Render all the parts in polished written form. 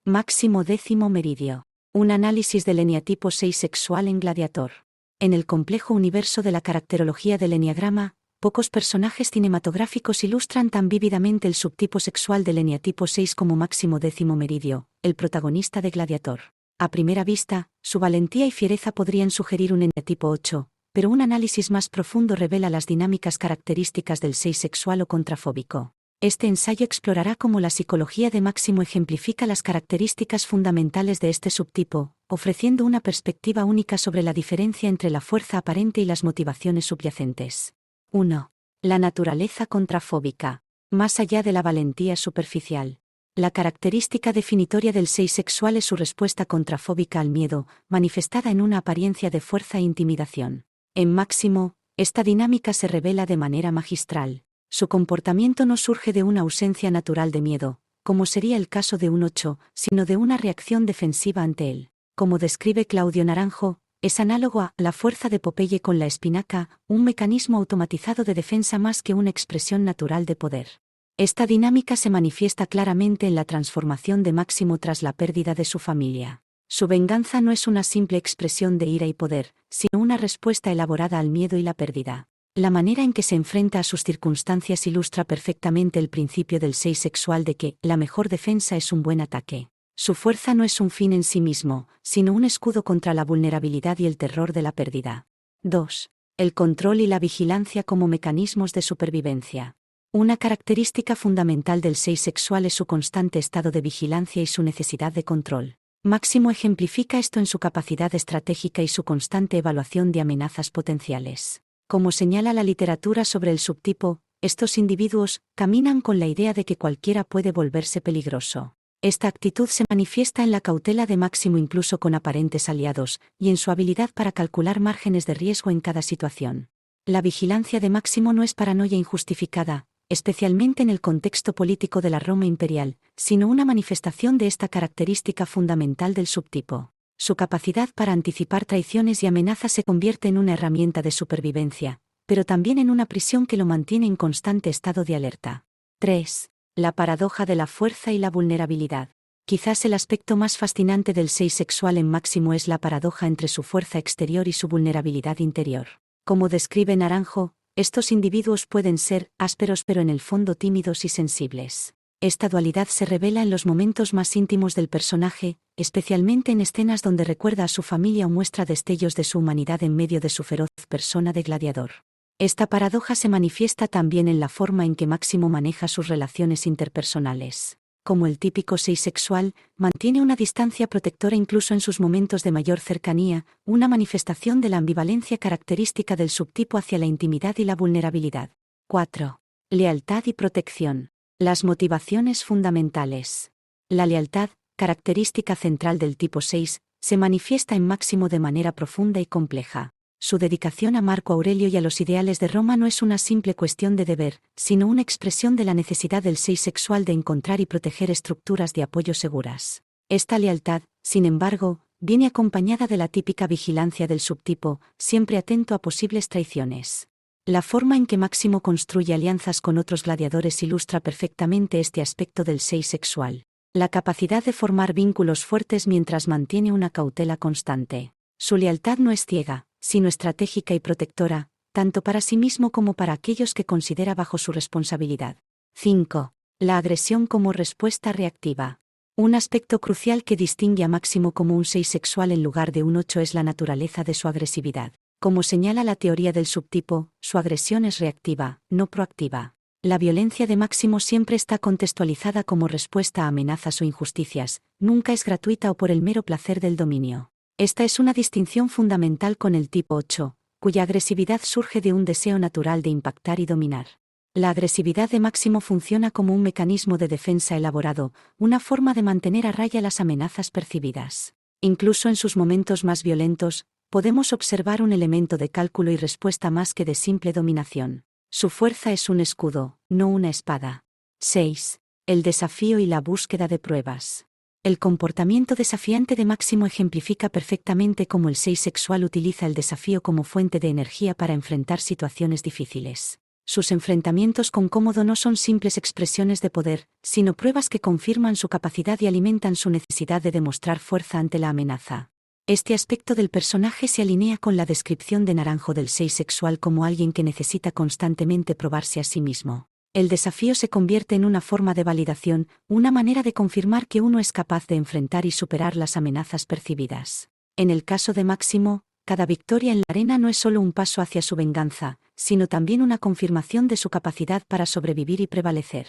Máximo décimo meridio. Un análisis del eneatipo 6 sexual en Gladiator. En el complejo universo de la caracterología del eneagrama, pocos personajes cinematográficos ilustran tan vívidamente el subtipo sexual del eneatipo 6 como Máximo décimo meridio, el protagonista de Gladiator. A primera vista, su valentía y fiereza podrían sugerir un eneatipo 8, pero un análisis más profundo revela las dinámicas características del 6 sexual o contrafóbico. Este ensayo explorará cómo la psicología de Máximo ejemplifica las características fundamentales de este subtipo, ofreciendo una perspectiva única sobre la diferencia entre la fuerza aparente y las motivaciones subyacentes. 1. La naturaleza contrafóbica. Más allá de la valentía superficial. La característica definitoria del 6 sexual es su respuesta contrafóbica al miedo, manifestada en una apariencia de fuerza e intimidación. En Máximo, esta dinámica se revela de manera magistral. Su comportamiento no surge de una ausencia natural de miedo, como sería el caso de un 8, sino de una reacción defensiva ante él. Como describe Claudio Naranjo, es análogo a la fuerza de Popeye con la espinaca, un mecanismo automatizado de defensa más que una expresión natural de poder. Esta dinámica se manifiesta claramente en la transformación de Máximo tras la pérdida de su familia. Su venganza no es una simple expresión de ira y poder, sino una respuesta elaborada al miedo y la pérdida. La manera en que se enfrenta a sus circunstancias ilustra perfectamente el principio del 6 sexual de que la mejor defensa es un buen ataque. Su fuerza no es un fin en sí mismo, sino un escudo contra la vulnerabilidad y el terror de la pérdida. 2. El control y la vigilancia como mecanismos de supervivencia. Una característica fundamental del 6 sexual es su constante estado de vigilancia y su necesidad de control. Máximo ejemplifica esto en su capacidad estratégica y su constante evaluación de amenazas potenciales. Como señala la literatura sobre el subtipo, estos individuos caminan con la idea de que cualquiera puede volverse peligroso. Esta actitud se manifiesta en la cautela de Máximo incluso con aparentes aliados, y en su habilidad para calcular márgenes de riesgo en cada situación. La vigilancia de Máximo no es paranoia injustificada, especialmente en el contexto político de la Roma imperial, sino una manifestación de esta característica fundamental del subtipo. Su capacidad para anticipar traiciones y amenazas se convierte en una herramienta de supervivencia, pero también en una prisión que lo mantiene en constante estado de alerta. 3. La paradoja de la fuerza y la vulnerabilidad. Quizás el aspecto más fascinante del 6 sexual en Máximo es la paradoja entre su fuerza exterior y su vulnerabilidad interior. Como describe Naranjo, estos individuos pueden ser ásperos pero en el fondo tímidos y sensibles. Esta dualidad se revela en los momentos más íntimos del personaje, especialmente en escenas donde recuerda a su familia o muestra destellos de su humanidad en medio de su feroz persona de gladiador. Esta paradoja se manifiesta también en la forma en que Máximo maneja sus relaciones interpersonales. Como el típico 6 sexual, mantiene una distancia protectora incluso en sus momentos de mayor cercanía, una manifestación de la ambivalencia característica del subtipo hacia la intimidad y la vulnerabilidad. 4. Lealtad y protección. Las motivaciones fundamentales. La lealtad, característica central del tipo 6, se manifiesta en Máximo de manera profunda y compleja. Su dedicación a Marco Aurelio y a los ideales de Roma no es una simple cuestión de deber, sino una expresión de la necesidad del 6 sexual de encontrar y proteger estructuras de apoyo seguras. Esta lealtad, sin embargo, viene acompañada de la típica vigilancia del subtipo, siempre atento a posibles traiciones. La forma en que Máximo construye alianzas con otros gladiadores ilustra perfectamente este aspecto del 6 sexual. La capacidad de formar vínculos fuertes mientras mantiene una cautela constante. Su lealtad no es ciega, sino estratégica y protectora, tanto para sí mismo como para aquellos que considera bajo su responsabilidad. 5. La agresión como respuesta reactiva. Un aspecto crucial que distingue a Máximo como un 6 sexual en lugar de un 8 es la naturaleza de su agresividad. Como señala la teoría del subtipo, su agresión es reactiva, no proactiva. La violencia de Máximo siempre está contextualizada como respuesta a amenazas o injusticias, nunca es gratuita o por el mero placer del dominio. Esta es una distinción fundamental con el tipo 8, cuya agresividad surge de un deseo natural de impactar y dominar. La agresividad de Máximo funciona como un mecanismo de defensa elaborado, una forma de mantener a raya las amenazas percibidas. Incluso en sus momentos más violentos, podemos observar un elemento de cálculo y respuesta más que de simple dominación. Su fuerza es un escudo, no una espada. 6. El desafío y la búsqueda de pruebas. El comportamiento desafiante de Máximo ejemplifica perfectamente cómo el 6 sexual utiliza el desafío como fuente de energía para enfrentar situaciones difíciles. Sus enfrentamientos con Cómodo no son simples expresiones de poder, sino pruebas que confirman su capacidad y alimentan su necesidad de demostrar fuerza ante la amenaza. Este aspecto del personaje se alinea con la descripción de Naranjo del 6 sexual como alguien que necesita constantemente probarse a sí mismo. El desafío se convierte en una forma de validación, una manera de confirmar que uno es capaz de enfrentar y superar las amenazas percibidas. En el caso de Máximo, cada victoria en la arena no es solo un paso hacia su venganza, sino también una confirmación de su capacidad para sobrevivir y prevalecer.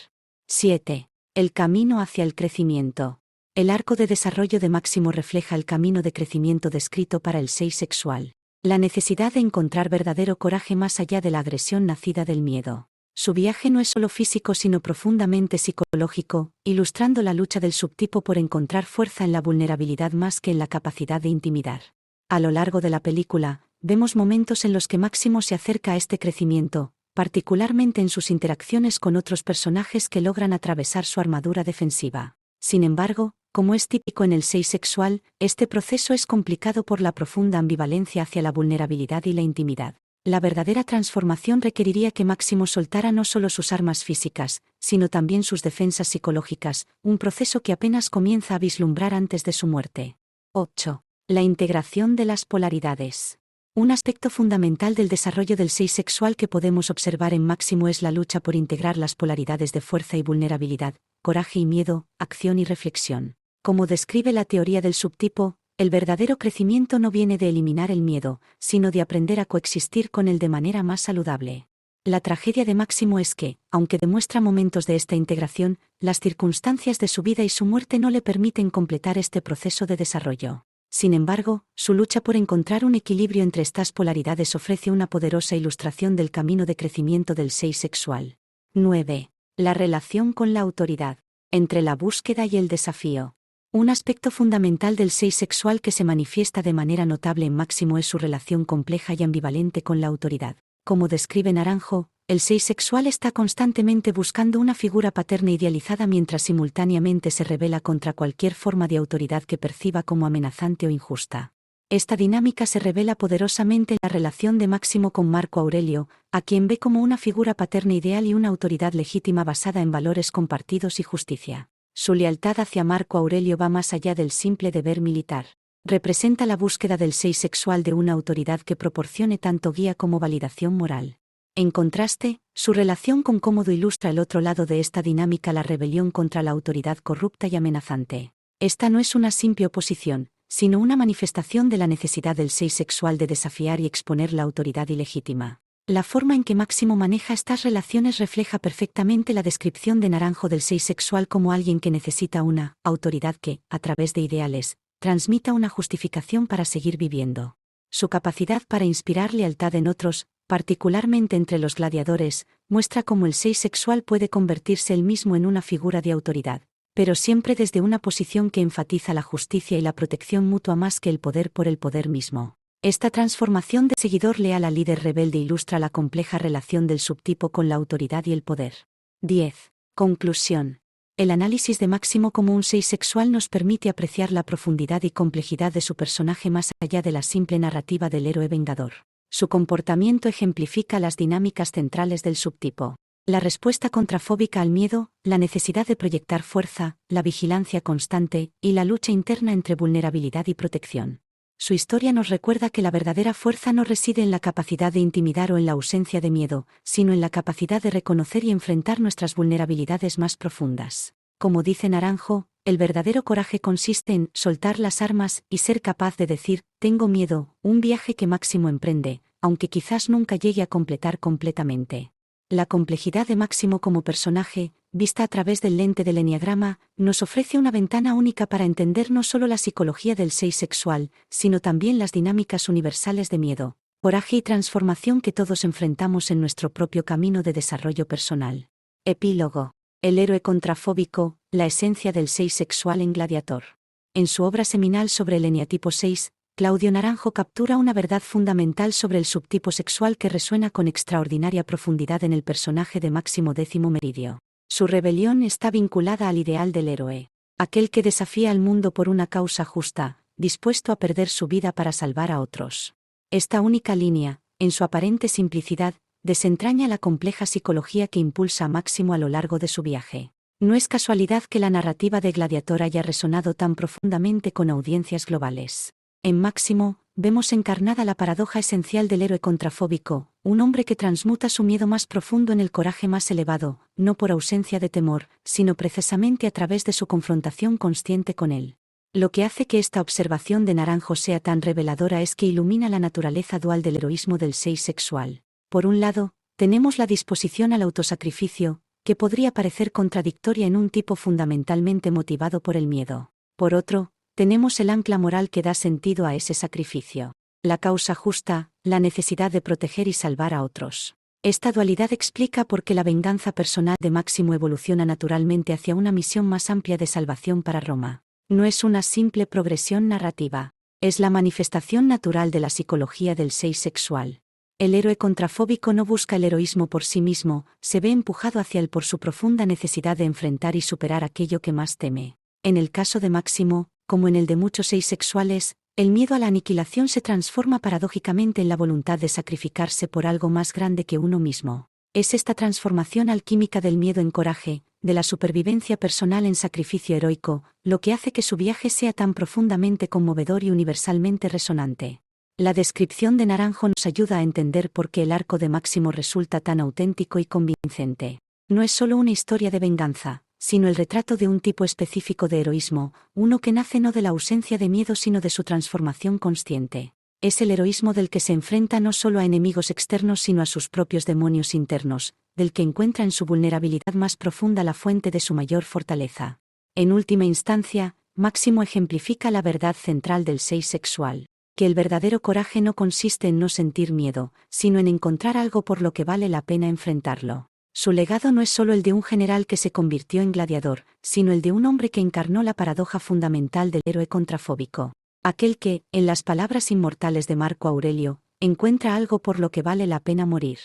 7. El camino hacia el crecimiento. El arco de desarrollo de Máximo refleja el camino de crecimiento descrito para el 6 sexual. La necesidad de encontrar verdadero coraje más allá de la agresión nacida del miedo. Su viaje no es solo físico sino profundamente psicológico, ilustrando la lucha del subtipo por encontrar fuerza en la vulnerabilidad más que en la capacidad de intimidar. A lo largo de la película, vemos momentos en los que Máximo se acerca a este crecimiento, particularmente en sus interacciones con otros personajes que logran atravesar su armadura defensiva. Sin embargo, como es típico en el 6 sexual, este proceso es complicado por la profunda ambivalencia hacia la vulnerabilidad y la intimidad. La verdadera transformación requeriría que Máximo soltara no solo sus armas físicas, sino también sus defensas psicológicas, un proceso que apenas comienza a vislumbrar antes de su muerte. 8. La integración de las polaridades. Un aspecto fundamental del desarrollo del 6 sexual que podemos observar en Máximo es la lucha por integrar las polaridades de fuerza y vulnerabilidad, coraje y miedo, acción y reflexión. Como describe la teoría del subtipo, el verdadero crecimiento no viene de eliminar el miedo, sino de aprender a coexistir con él de manera más saludable. La tragedia de Máximo es que, aunque demuestra momentos de esta integración, las circunstancias de su vida y su muerte no le permiten completar este proceso de desarrollo. Sin embargo, su lucha por encontrar un equilibrio entre estas polaridades ofrece una poderosa ilustración del camino de crecimiento del 6 sexual. 9. La relación con la autoridad. Entre la búsqueda y el desafío. Un aspecto fundamental del 6 sexual que se manifiesta de manera notable en Máximo es su relación compleja y ambivalente con la autoridad. Como describe Naranjo, el 6 sexual está constantemente buscando una figura paterna idealizada mientras simultáneamente se rebela contra cualquier forma de autoridad que perciba como amenazante o injusta. Esta dinámica se revela poderosamente en la relación de Máximo con Marco Aurelio, a quien ve como una figura paterna ideal y una autoridad legítima basada en valores compartidos y justicia. Su lealtad hacia Marco Aurelio va más allá del simple deber militar. Representa la búsqueda del 6 sexual de una autoridad que proporcione tanto guía como validación moral. En contraste, su relación con Cómodo ilustra el otro lado de esta dinámica, la rebelión contra la autoridad corrupta y amenazante. Esta no es una simple oposición, sino una manifestación de la necesidad del 6 sexual de desafiar y exponer la autoridad ilegítima. La forma en que Máximo maneja estas relaciones refleja perfectamente la descripción de Naranjo del 6 sexual como alguien que necesita una autoridad que, a través de ideales, transmita una justificación para seguir viviendo. Su capacidad para inspirar lealtad en otros, particularmente entre los gladiadores, muestra cómo el 6 sexual puede convertirse él mismo en una figura de autoridad, pero siempre desde una posición que enfatiza la justicia y la protección mutua más que el poder por el poder mismo. Esta transformación de seguidor leal a líder rebelde ilustra la compleja relación del subtipo con la autoridad y el poder. 10. Conclusión. El análisis de Máximo como un 6 sexual nos permite apreciar la profundidad y complejidad de su personaje más allá de la simple narrativa del héroe vengador. Su comportamiento ejemplifica las dinámicas centrales del subtipo. La respuesta contrafóbica al miedo, la necesidad de proyectar fuerza, la vigilancia constante y la lucha interna entre vulnerabilidad y protección. Su historia nos recuerda que la verdadera fuerza no reside en la capacidad de intimidar o en la ausencia de miedo, sino en la capacidad de reconocer y enfrentar nuestras vulnerabilidades más profundas. Como dice Naranjo, el verdadero coraje consiste en soltar las armas y ser capaz de decir, tengo miedo, un viaje que Máximo emprende, aunque quizás nunca llegue a completar completamente. La complejidad de Máximo como personaje, vista a través del lente del eneagrama, nos ofrece una ventana única para entender no solo la psicología del 6 sexual, sino también las dinámicas universales de miedo, coraje y transformación que todos enfrentamos en nuestro propio camino de desarrollo personal. Epílogo. El héroe contrafóbico, la esencia del 6 sexual en Gladiator. En su obra seminal sobre el eneatipo 6, Claudio Naranjo captura una verdad fundamental sobre el subtipo sexual que resuena con extraordinaria profundidad en el personaje de Máximo X Meridio. Su rebelión está vinculada al ideal del héroe, aquel que desafía al mundo por una causa justa, dispuesto a perder su vida para salvar a otros. Esta única línea, en su aparente simplicidad, desentraña la compleja psicología que impulsa a Máximo a lo largo de su viaje. No es casualidad que la narrativa de Gladiator haya resonado tan profundamente con audiencias globales. En Máximo, vemos encarnada la paradoja esencial del héroe contrafóbico, un hombre que transmuta su miedo más profundo en el coraje más elevado, no por ausencia de temor, sino precisamente a través de su confrontación consciente con él. Lo que hace que esta observación de Naranjo sea tan reveladora es que ilumina la naturaleza dual del heroísmo del seis sexual. Por un lado, tenemos la disposición al autosacrificio, que podría parecer contradictoria en un tipo fundamentalmente motivado por el miedo. Por otro, tenemos el ancla moral que da sentido a ese sacrificio. La causa justa, la necesidad de proteger y salvar a otros. Esta dualidad explica por qué la venganza personal de Máximo evoluciona naturalmente hacia una misión más amplia de salvación para Roma. No es una simple progresión narrativa. Es la manifestación natural de la psicología del seis sexual. El héroe contrafóbico no busca el heroísmo por sí mismo, se ve empujado hacia él por su profunda necesidad de enfrentar y superar aquello que más teme. En el caso de Máximo, como en el de muchos seis sexuales, el miedo a la aniquilación se transforma paradójicamente en la voluntad de sacrificarse por algo más grande que uno mismo. Es esta transformación alquímica del miedo en coraje, de la supervivencia personal en sacrificio heroico, lo que hace que su viaje sea tan profundamente conmovedor y universalmente resonante. La descripción de Naranjo nos ayuda a entender por qué el arco de Máximo resulta tan auténtico y convincente. No es solo una historia de venganza, sino el retrato de un tipo específico de heroísmo, uno que nace no de la ausencia de miedo sino de su transformación consciente. Es el heroísmo del que se enfrenta no solo a enemigos externos sino a sus propios demonios internos, del que encuentra en su vulnerabilidad más profunda la fuente de su mayor fortaleza. En última instancia, Máximo ejemplifica la verdad central del seis sexual, que el verdadero coraje no consiste en no sentir miedo, sino en encontrar algo por lo que vale la pena enfrentarlo. Su legado no es solo el de un general que se convirtió en gladiador, sino el de un hombre que encarnó la paradoja fundamental del héroe contrafóbico. Aquel que, en las palabras inmortales de Marco Aurelio, encuentra algo por lo que vale la pena morir.